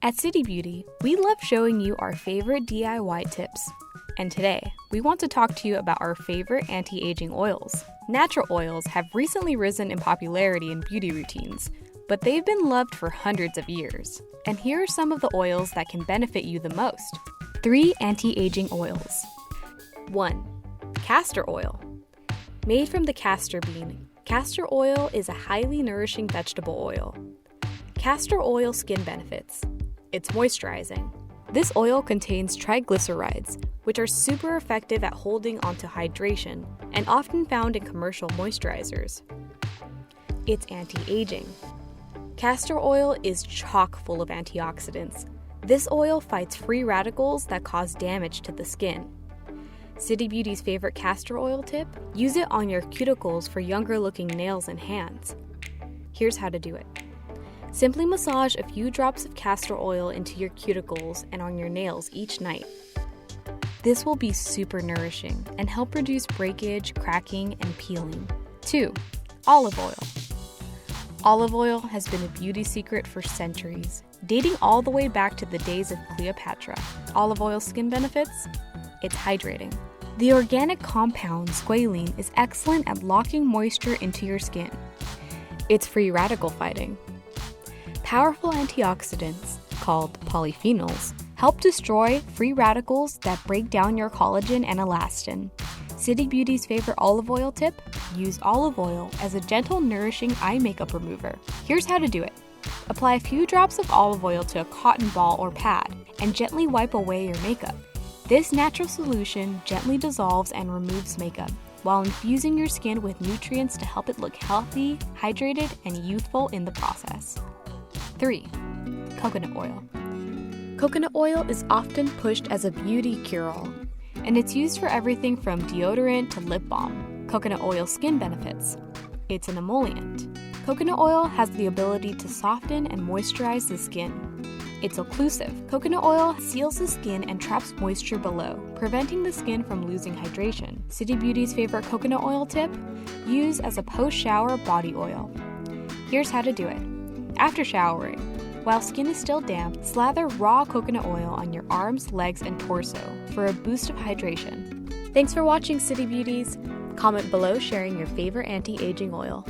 At City Beauty, we love showing you our favorite DIY tips. And today, we want to talk to you about our favorite anti-aging oils. Natural oils have recently risen in popularity in beauty routines, but they've been loved for hundreds of years. And here are some of the oils that can benefit you the most. 3 anti-aging oils. 1. Castor oil. Made from the castor bean, castor oil is a highly nourishing vegetable oil. Castor oil skin benefits. It's moisturizing. This oil contains triglycerides, which are super effective at holding onto hydration and often found in commercial moisturizers. It's anti-aging. Castor oil is chock full of antioxidants. This oil fights free radicals that cause damage to the skin. City Beauty's favorite castor oil tip? Use it on your cuticles for younger looking nails and hands. Here's how to do it. Simply massage a few drops of castor oil into your cuticles and on your nails each night. This will be super nourishing and help reduce breakage, cracking, and peeling. 2. Olive oil. Olive oil has been a beauty secret for centuries, dating all the way back to the days of Cleopatra. Olive oil skin benefits? It's hydrating. The organic compound squalene is excellent at locking moisture into your skin. It's free radical fighting. Powerful antioxidants, called polyphenols, help destroy free radicals that break down your collagen and elastin. City Beauty's favorite olive oil tip? Use olive oil as a gentle, nourishing eye makeup remover. Here's how to do it. Apply a few drops of olive oil to a cotton ball or pad and gently wipe away your makeup. This natural solution gently dissolves and removes makeup, while infusing your skin with nutrients to help it look healthy, hydrated, and youthful in the process. 3. Coconut oil. Coconut oil is often pushed as a beauty cure-all, and it's used for everything from deodorant to lip balm. Coconut oil skin benefits. It's an emollient. Coconut oil has the ability to soften and moisturize the skin. It's occlusive. Coconut oil seals the skin and traps moisture below, preventing the skin from losing hydration. City Beauty's favorite coconut oil tip? Use as a post-shower body oil. Here's how to do it. After showering, while skin is still damp, slather raw coconut oil on your arms, legs, and torso for a boost of hydration. Thanks for watching, City Beauties. Comment below sharing your favorite anti-aging oil.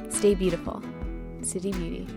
Stay beautiful. City Beauty.